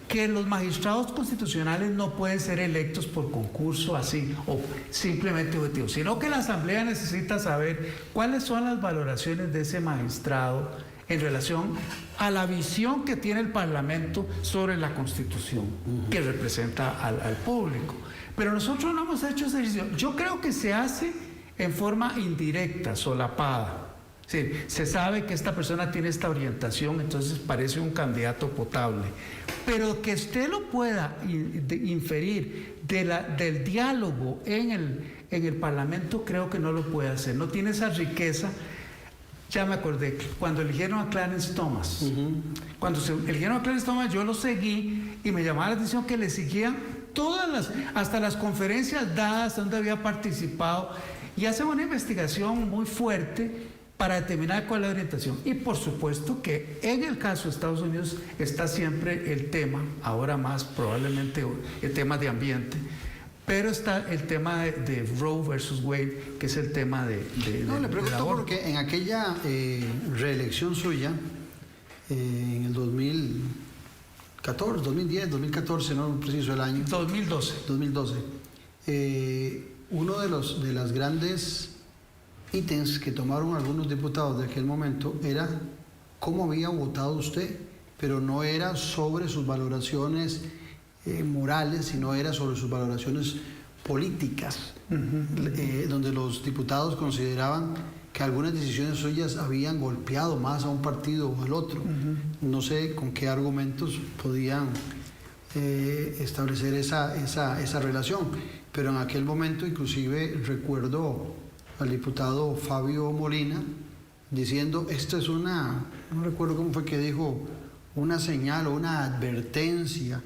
que los magistrados constitucionales no pueden ser electos por concurso así, o simplemente objetivo, sino que la Asamblea necesita saber cuáles son las valoraciones de ese magistrado en relación a la visión que tiene el Parlamento sobre la Constitución, que representa al público. Pero nosotros no hemos hecho ese ejercicio. Yo creo que se hace en forma indirecta, solapada. Sí, se sabe que esta persona tiene esta orientación, entonces parece un candidato potable. Pero que usted lo pueda inferir del diálogo en el Parlamento, creo que no lo puede hacer. No tiene esa riqueza. Ya me acordé, cuando eligieron a Clarence Thomas, yo lo seguí y me llamaba la atención que le seguían hasta las conferencias dadas donde había participado, y hacen una investigación muy fuerte para determinar cuál es la orientación. Y por supuesto que en el caso de Estados Unidos está siempre el tema, ahora más probablemente el tema de ambiente, pero está el tema de Roe versus Wade, que es el tema de le pregunto porque en aquella reelección suya, en el 2014, 2010, 2014, no preciso el año. 2012. Uno de las grandes ítems que tomaron algunos diputados de aquel momento era cómo había votado usted, pero no era sobre sus valoraciones morales, sino era sobre sus valoraciones políticas, donde los diputados consideraban que algunas decisiones suyas habían golpeado más a un partido o al otro. No sé con qué argumentos podían establecer esa relación, pero en aquel momento inclusive recuerdo al diputado Fabio Molina diciendo, esto es no recuerdo cómo fue que dijo, una señal o una advertencia,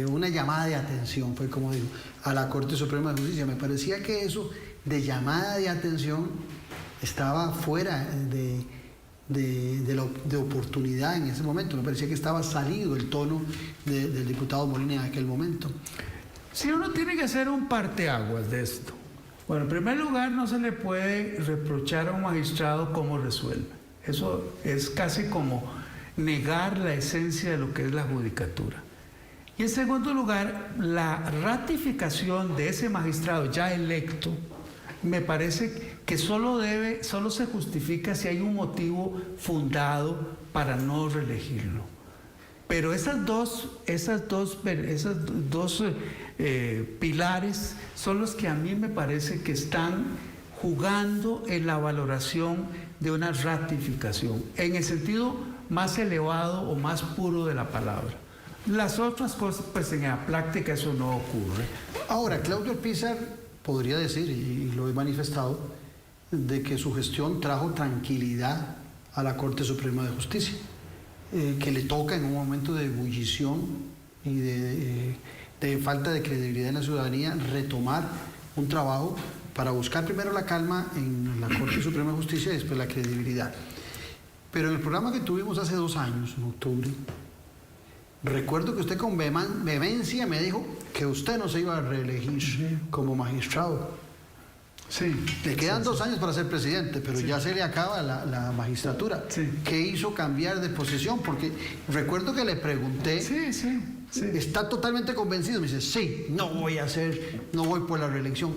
una llamada de atención, fue como dijo, a la Corte Suprema de Justicia. Me parecía que eso de llamada de atención estaba fuera de oportunidad en ese momento. Me parecía que estaba salido el tono del diputado Molina en aquel momento. Si uno tiene que hacer un parteaguas de esto. Bueno, en primer lugar, no se le puede reprochar a un magistrado cómo resuelve. Eso es casi como negar la esencia de lo que es la judicatura. Y en segundo lugar, la ratificación de ese magistrado ya electo, me parece que solo se justifica si hay un motivo fundado para no reelegirlo. Pero esas dos pilares son los que a mí me parece que están jugando en la valoración de una ratificación, en el sentido más elevado o más puro de la palabra. Las otras cosas, pues en la práctica eso no ocurre. Ahora, Claudio Alpizar podría decir, y lo he manifestado, de que su gestión trajo tranquilidad a la Corte Suprema de Justicia, que le toca en un momento de ebullición y de falta de credibilidad en la ciudadanía retomar un trabajo para buscar primero la calma en la Corte Suprema de Justicia y después la credibilidad. Pero en el programa que tuvimos hace 2 años, en octubre, recuerdo que usted con vehemencia me dijo que usted no se iba a reelegir como magistrado. Sí. Le quedan 2 años para ser presidente, pero ya se le acaba la magistratura. Sí. ¿Qué hizo cambiar de posición? Porque recuerdo que le pregunté, ¿está totalmente convencido? Me dice, sí, no voy por la reelección.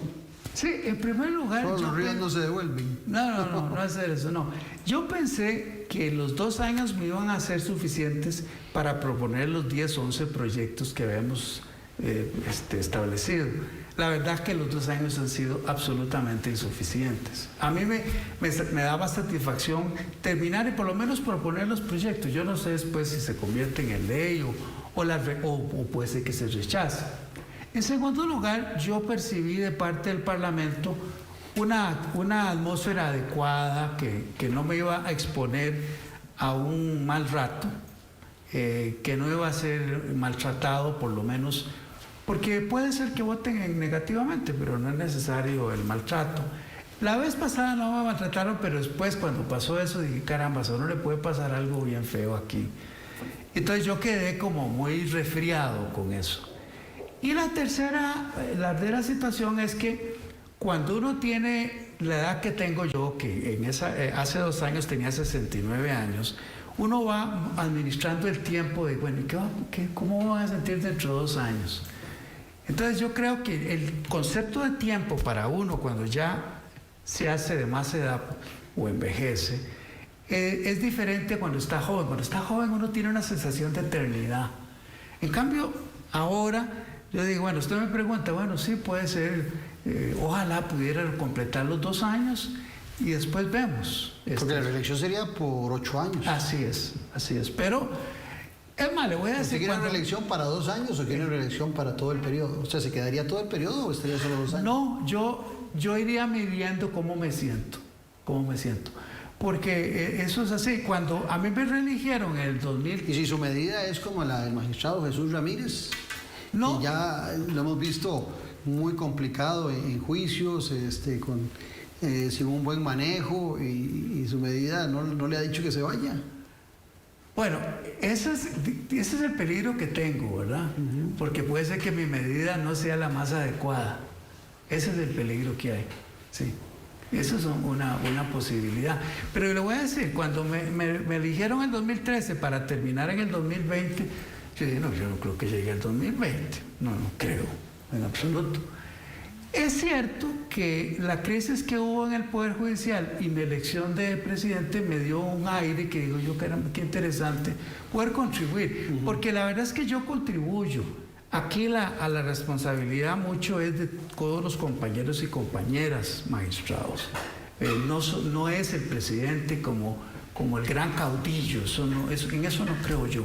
Sí, en primer lugar... Todos los ríos no se devuelven. No hacer eso, no. Yo pensé que los 2 años me iban a ser suficientes para proponer los 10, 11 proyectos que habíamos establecido. La verdad es que los 2 años han sido absolutamente insuficientes. A mí me daba satisfacción terminar y por lo menos proponer los proyectos. Yo no sé después si se convierten en ley o puede ser que se rechace. En segundo lugar, yo percibí de parte del Parlamento una atmósfera adecuada que no me iba a exponer a un mal rato, que no iba a ser maltratado por lo menos, porque puede ser que voten negativamente, pero no es necesario el maltrato. La vez pasada no me maltrataron, pero después cuando pasó eso dije, caramba, a uno le puede pasar algo bien feo aquí. Entonces yo quedé como muy resfriado con eso. Y la tercera situación es que cuando uno tiene la edad que tengo yo, que hace 2 años tenía 69 años, uno va administrando el tiempo de, bueno, ¿cómo van a sentir dentro de 2 años? Entonces yo creo que el concepto de tiempo para uno cuando ya se hace de más edad o envejece, es diferente cuando está joven. Cuando está joven uno tiene una sensación de eternidad. En cambio, ahora... yo digo, bueno, usted me pregunta, bueno, sí, puede ser, ojalá pudiera completar los 2 años y después vemos. Porque la reelección sería por 8 años. Así es, pero, es más, le voy a decir... ¿Usted quiere una reelección para 2 años o quiere una reelección para todo el periodo? O sea, ¿se quedaría todo el periodo o estaría solo 2 años? No, yo iría midiendo cómo me siento. Porque eso es así, cuando a mí me reeligieron en el 2000... ¿Y si su medida es como la del magistrado Jesús Ramírez? No. Y ya lo hemos visto muy complicado en juicios, sin un buen manejo y su medida no le ha dicho que se vaya. Bueno, ese es el peligro que tengo, ¿verdad? Porque puede ser que mi medida no sea la más adecuada. Ese es el peligro que hay, sí. Eso es una posibilidad. Pero le voy a decir, cuando me eligieron en 2013 para terminar en el 2020, yo dije, no, yo no creo que llegue al 2020. No creo, en absoluto. Es cierto que la crisis que hubo en el Poder Judicial y mi elección de presidente me dio un aire que digo yo, caramba, qué interesante poder contribuir. Porque la verdad es que yo contribuyo. Aquí a la responsabilidad mucho es de todos los compañeros y compañeras magistrados. No es el presidente como el gran caudillo, en eso no creo yo.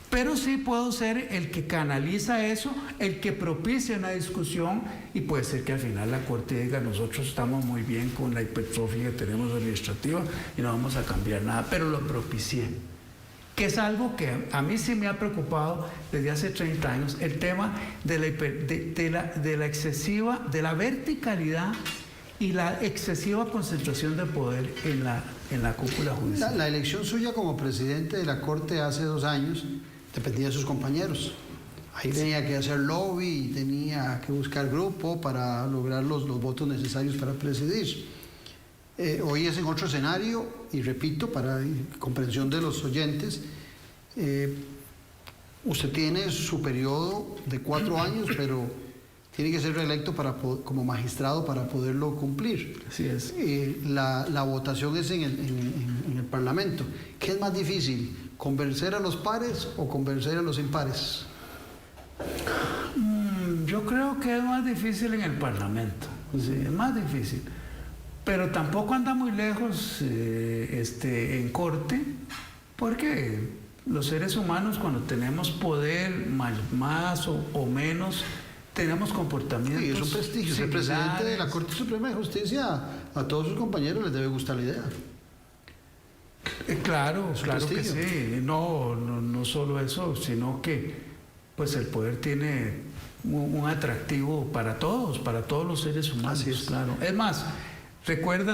Pero sí puedo ser el que canaliza eso, el que propicia una discusión y puede ser que al final la Corte diga nosotros estamos muy bien con la hipertrofia que tenemos administrativa y no vamos a cambiar nada, pero lo propicié. Que es algo que a mí sí me ha preocupado desde hace 30 años, el tema de la excesiva, de la verticalidad y la excesiva concentración de poder en la cúpula judicial. La elección suya como presidente de la Corte hace 2 años dependía de sus compañeros. Ahí tenía que hacer lobby y tenía que buscar grupo para lograr los votos necesarios para presidir. Hoy es en otro escenario y repito, para comprensión de los oyentes, usted tiene su periodo de 4 años, pero tiene que ser reelecto como magistrado para poderlo cumplir. Así es. La votación es en el Parlamento. ¿Qué es más difícil, convencer a los pares o convencer a los impares? Yo creo que es más difícil en el Parlamento, sí, es más difícil. Pero tampoco anda muy lejos en corte, porque los seres humanos cuando tenemos poder más o menos, tenemos comportamientos. Sí, es un prestigio. Ser presidente de la Corte Suprema de Justicia, a todos sus compañeros les debe gustar la idea. Claro que sí. No solo eso, sino que pues el poder tiene un atractivo para todos los seres humanos. Así es. Claro. Es más,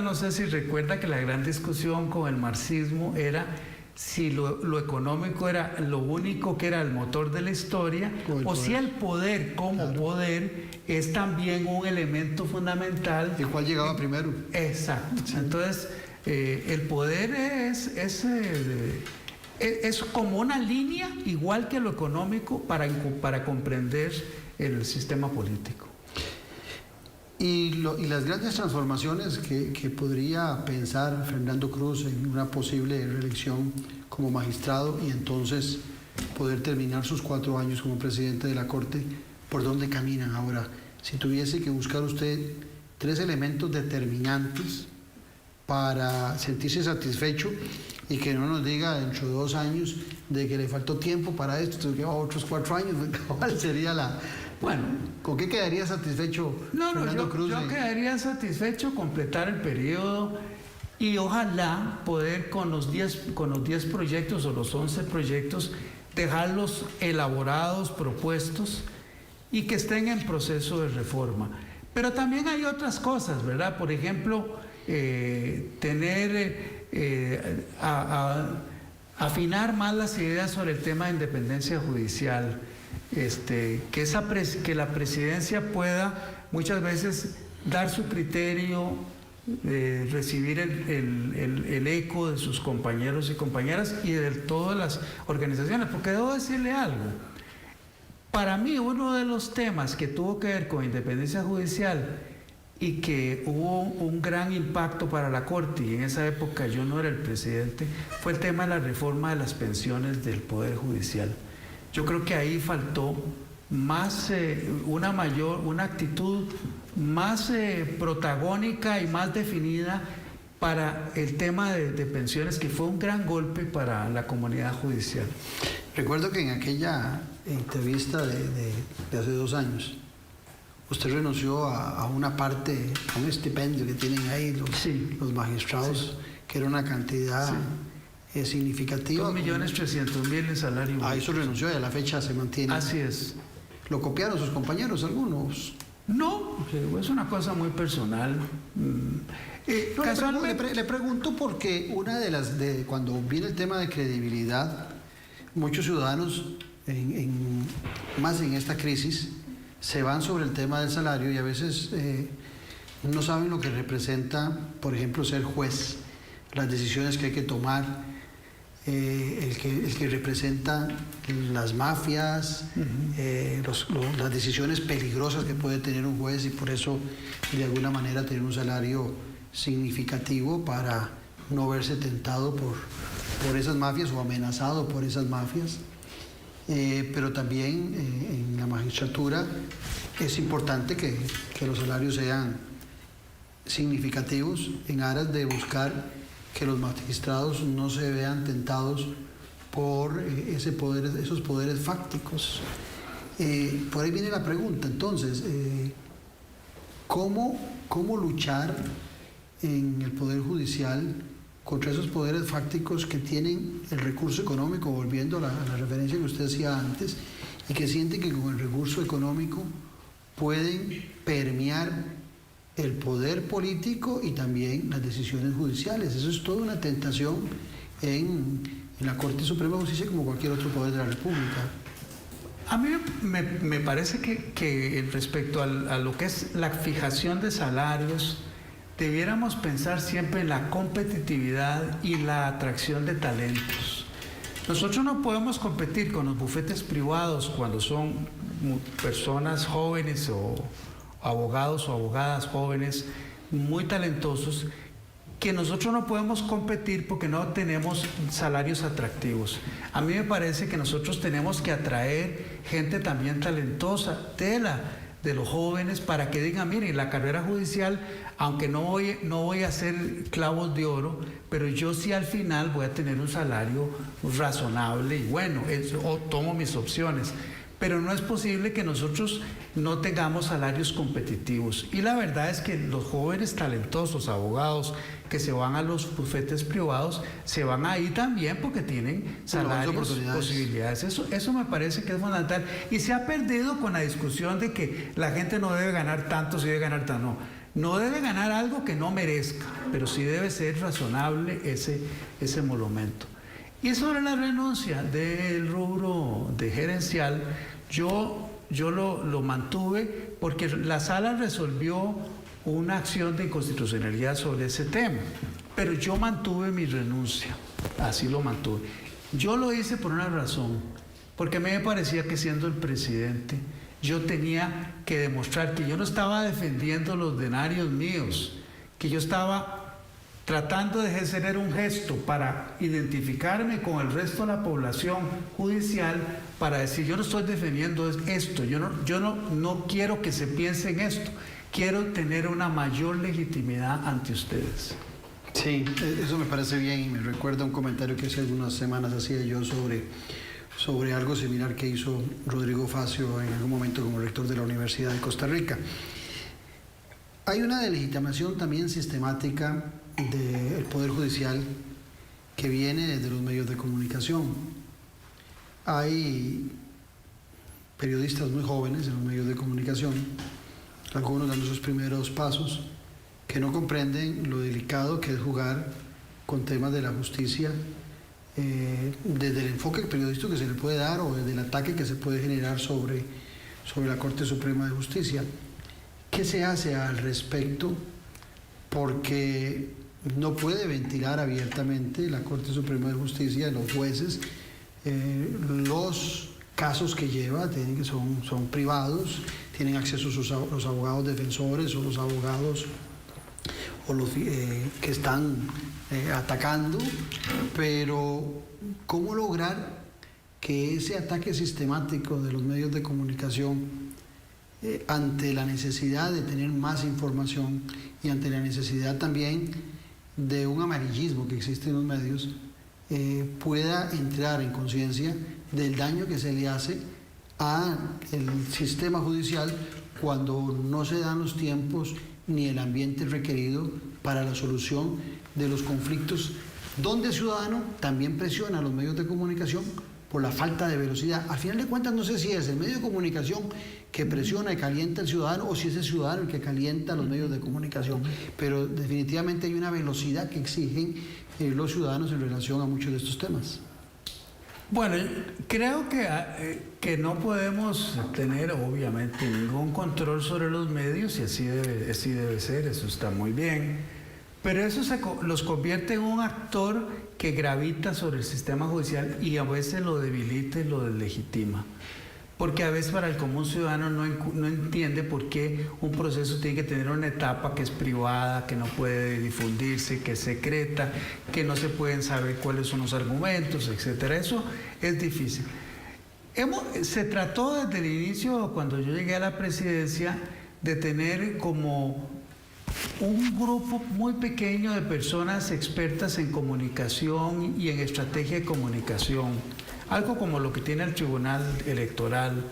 no sé si recuerda que la gran discusión con el marxismo era si lo económico era lo único que era el motor de la historia o si el poder como poder es también un elemento fundamental. ¿Y cuál llegaba primero? Exacto. Sí. Entonces, el poder es como una línea, igual que lo económico, para comprender el sistema político. Y las grandes transformaciones que podría pensar Fernando Cruz en una posible reelección como magistrado y entonces poder terminar sus 4 años como presidente de la Corte, ¿por dónde caminan ahora? Si tuviese que buscar usted 3 elementos determinantes para sentirse satisfecho y que no nos diga dentro de 2 años de que le faltó tiempo para esto, que va otros 4 años, ¿cuál sería la...? Bueno, ¿con qué quedaría satisfecho Fernando Cruz? Yo quedaría satisfecho completar el periodo y ojalá poder con los 10 proyectos o los 11 proyectos dejarlos elaborados, propuestos y que estén en proceso de reforma. Pero también hay otras cosas, ¿verdad? Por ejemplo, afinar más las ideas sobre el tema de independencia judicial. Que la presidencia pueda muchas veces dar su criterio, recibir el eco de sus compañeros y compañeras y de todas las organizaciones, porque debo decirle algo. Para mí, uno de los temas que tuvo que ver con independencia judicial y que hubo un gran impacto para la Corte, y en esa época yo no era el presidente, fue el tema de la reforma de las pensiones del Poder Judicial. Yo creo que ahí faltó más una actitud más protagónica y más definida para el tema de pensiones, que fue un gran golpe para la comunidad judicial. Recuerdo que en aquella entrevista de hace 2 años, usted renunció a una parte, a un estipendio que tienen ahí los magistrados, sí, que era una cantidad... Sí. Significativa. 2.300.000 en salario. A eso renunció y a la fecha se mantiene. Así es. ¿Lo copiaron sus compañeros algunos? No, es una cosa muy personal. Le pregunto porque una de cuando viene el tema de credibilidad, muchos ciudadanos, más en esta crisis, se van sobre el tema del salario y a veces no saben lo que representa, por ejemplo, ser juez, las decisiones que hay que tomar. El que representa las mafias, las decisiones peligrosas que puede tener un juez y por eso de alguna manera tener un salario significativo para no verse tentado por esas mafias o amenazado por esas mafias. Pero también en la magistratura es importante que los salarios sean significativos en aras de buscar que los magistrados no se vean tentados por esos poderes fácticos. Por ahí viene la pregunta, entonces, ¿cómo luchar en el Poder Judicial contra esos poderes fácticos que tienen el recurso económico, volviendo a la referencia que usted hacía antes, y que sienten que con el recurso económico pueden permear el poder político y también las decisiones judiciales. Eso es toda una tentación en la Corte Suprema de Justicia como cualquier otro poder de la República. A mí me parece que respecto a lo que es la fijación de salarios, debiéramos pensar siempre en la competitividad y la atracción de talentos. Nosotros no podemos competir con los bufetes privados cuando son personas jóvenes o abogados o abogadas jóvenes muy talentosos, que nosotros no podemos competir porque no tenemos salarios atractivos. A mí me parece que nosotros tenemos que atraer gente también talentosa de los jóvenes para que digan, miren, la carrera judicial, aunque no voy a hacer clavos de oro, pero yo sí al final voy a tener un salario razonable y bueno, tomo mis opciones. Pero no es posible que nosotros no tengamos salarios competitivos. Y la verdad es que los jóvenes talentosos, abogados que se van a los bufetes privados, se van ahí también porque tienen salarios, posibilidades. Eso me parece que es fundamental. Y se ha perdido con la discusión de que la gente no debe ganar tanto, si debe ganar tanto. No debe ganar algo que no merezca, pero sí debe ser razonable ese emolumento. Y sobre la renuncia del rubro de gerencial, yo lo mantuve porque la sala resolvió una acción de inconstitucionalidad sobre ese tema, pero yo mantuve mi renuncia, así lo mantuve. Yo lo hice por una razón, porque a mí me parecía que siendo el presidente, yo tenía que demostrar que yo no estaba defendiendo los denarios míos, que yo estaba tratando de hacer un gesto para identificarme con el resto de la población judicial, para decir, yo no estoy defendiendo esto, yo no quiero que se piense en esto, quiero tener una mayor legitimidad ante ustedes. Sí, eso me parece bien y me recuerda un comentario que hace algunas semanas hacía yo sobre algo similar que hizo Rodrigo Facio en algún momento como rector de la Universidad de Costa Rica. Hay una delegitimación también sistemática del Poder Judicial que viene desde los medios de comunicación. Hay periodistas muy jóvenes en los medios de comunicación, algunos dando sus primeros pasos, que no comprenden lo delicado que es jugar con temas de la justicia desde el enfoque periodístico que se le puede dar o desde el ataque que se puede generar sobre la Corte Suprema de Justicia. ¿Qué se hace al respecto? Porque no puede ventilar abiertamente la Corte Suprema de Justicia, los jueces, los casos que lleva, son privados, tienen acceso a los abogados defensores o los abogados o los que están atacando, pero ¿cómo lograr que ese ataque sistemático de los medios de comunicación ante la necesidad de tener más información y ante la necesidad también de un amarillismo que existe en los medios, pueda entrar en conciencia del daño que se le hace al sistema judicial cuando no se dan los tiempos ni el ambiente requerido para la solución de los conflictos, donde el ciudadano también presiona a los medios de comunicación por la falta de velocidad? Al final de cuentas, no sé si es el medio de comunicación que presiona y calienta al ciudadano o si es el ciudadano el que calienta a los medios de comunicación, pero definitivamente hay una velocidad que exigen los ciudadanos en relación a muchos de estos temas. Bueno, creo que no podemos tener obviamente ningún control sobre los medios y así debe ser, eso está muy bien, pero eso los convierte en un actor que gravita sobre el sistema judicial y a veces lo debilita y lo deslegitima. Porque a veces para el común ciudadano no entiende por qué un proceso tiene que tener una etapa que es privada, que no puede difundirse, que es secreta, que no se pueden saber cuáles son los argumentos, etc. Eso es difícil. Se trató desde el inicio, cuando yo llegué a la presidencia, de tener como un grupo muy pequeño de personas expertas en comunicación y en estrategia de comunicación. Algo como lo que tiene el Tribunal Electoral,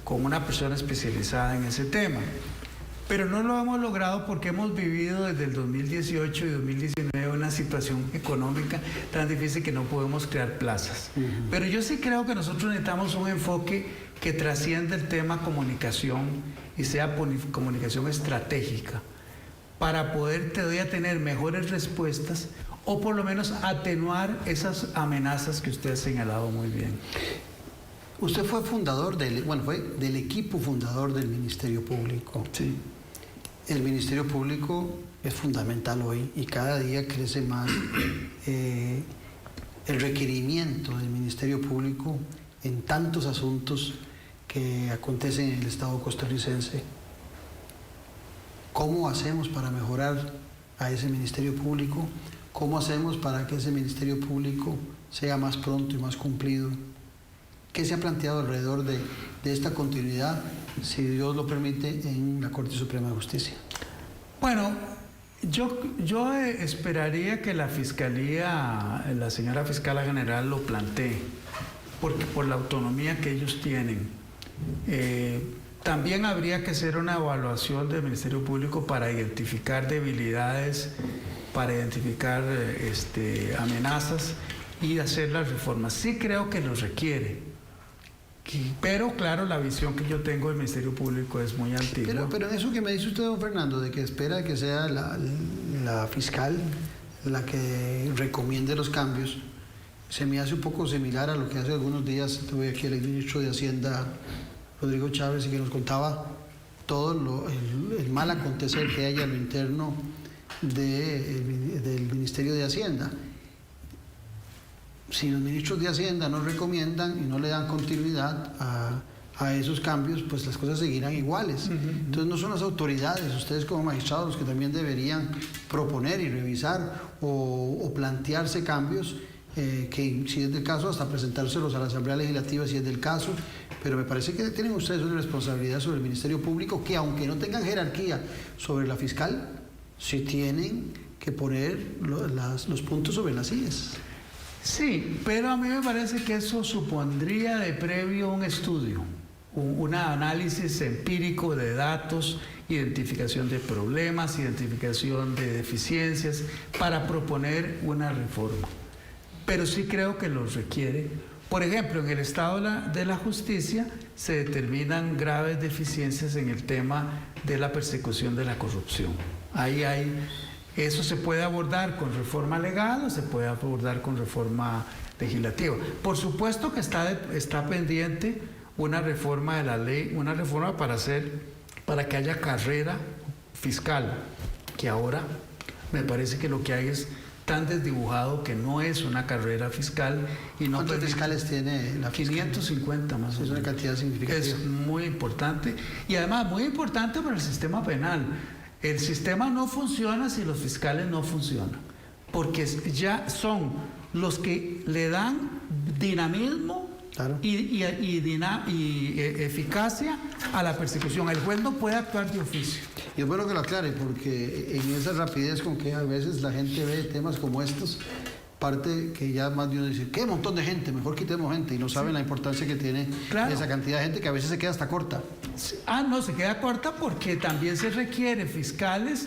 con una persona especializada en ese tema. Pero no lo hemos logrado porque hemos vivido desde el 2018 y 2019 una situación económica tan difícil que no podemos crear plazas. Pero yo sí creo que nosotros necesitamos un enfoque que trascienda el tema comunicación y sea comunicación estratégica para poder todavía tener mejores respuestas o por lo menos atenuar esas amenazas que usted ha señalado muy bien. Usted fue fundador fue del equipo fundador del Ministerio Público. Sí. El Ministerio Público es fundamental hoy y cada día crece más el requerimiento del Ministerio Público en tantos asuntos que acontecen en el Estado costarricense. ¿Cómo hacemos para mejorar a ese Ministerio Público? ¿Cómo hacemos para que ese Ministerio Público sea más pronto y más cumplido? ¿Qué se ha planteado alrededor de esta continuidad, si Dios lo permite, en la Corte Suprema de Justicia? Bueno, yo esperaría que la Fiscalía, la señora Fiscala General lo plantee, porque por la autonomía que ellos tienen. También habría que hacer una evaluación del Ministerio Público para identificar debilidades, para identificar amenazas y hacer las reformas. Sí creo que los requiere. Pero claro, la visión que yo tengo del Ministerio Público es muy antigua. Pero en eso que me dice usted, don Fernando, de que espera que sea la fiscal la que recomiende los cambios, se me hace un poco similar a lo que hace algunos días tuve aquí el ministro de Hacienda, Rodrigo Chávez, y que nos contaba todo el mal acontecer que hay a lo interno del Ministerio de Hacienda. Si los ministros de Hacienda no recomiendan y no le dan continuidad a esos cambios, pues las cosas seguirán iguales. Entonces no son las autoridades, ustedes como magistrados, los que también deberían proponer y revisar o plantearse cambios, que si es del caso hasta presentárselos a la Asamblea Legislativa si es del caso, pero me parece que tienen ustedes una responsabilidad sobre el Ministerio Público que, aunque no tengan jerarquía sobre la fiscal, sí tienen que poner los puntos sobre las sillas. Sí, pero a mí me parece que eso supondría de previo un estudio, un análisis empírico de datos, identificación de problemas, identificación de deficiencias, para proponer una reforma. Pero sí creo que los requiere. Por ejemplo, en el estado de la justicia se determinan graves deficiencias en el tema de la persecución de la corrupción. Eso se puede abordar con reforma legal o se puede abordar con reforma legislativa. Por supuesto que está pendiente una reforma de la ley, una reforma para que haya carrera fiscal, que ahora me parece que lo que hay es tan desdibujado que no es una carrera fiscal y no. ¿Cuántos fiscales tiene la fiscal? 550 más o menos. Es una cantidad significativa. Es muy importante y además muy importante para el sistema penal. El sistema no funciona si los fiscales no funcionan, porque ya son los que le dan dinamismo, claro, y eficacia a la persecución. El juez no puede actuar de oficio. Y es bueno que lo aclare, porque en esa rapidez con que a veces la gente ve temas como estos, parte que ya más de uno dice, qué montón de gente, mejor quitemos gente, y no saben la importancia que tiene esa cantidad de gente que a veces se queda hasta corta. No, se queda corta porque también se requiere fiscales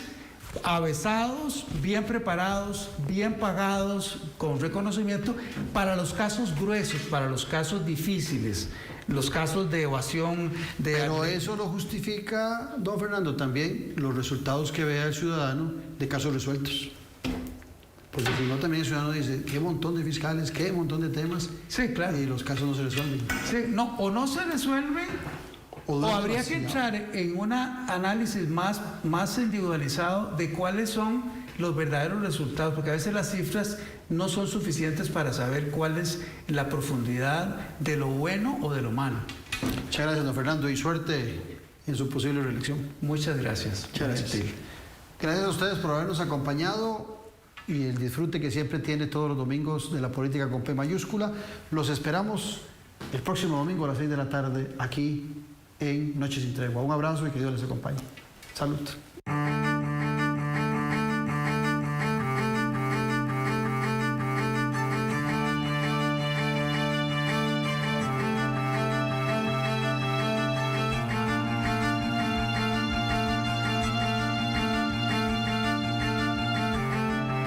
avesados, bien preparados, bien pagados, con reconocimiento para los casos gruesos, para los casos difíciles, los casos de evasión de... Pero eso lo justifica, don Fernando, también los resultados que vea el ciudadano de casos resueltos. Porque si no, también el ciudadano dice, qué montón de fiscales, qué montón de temas. Sí, claro. Y los casos no se resuelven. Sí, no, o no se resuelven, o habría que entrar en un análisis más individualizado de cuáles son los verdaderos resultados, porque a veces las cifras no son suficientes para saber cuál es la profundidad de lo bueno o de lo malo. Muchas gracias, don Fernando, y suerte en su posible reelección. Muchas gracias. Muchas gracias. Gracias a ustedes por habernos acompañado y el disfrute que siempre tiene todos los domingos de la política con P mayúscula. Los esperamos el próximo domingo a las 6 de la tarde aquí en Noche Sin Tregua. Un abrazo y que Dios les acompañe. Salud.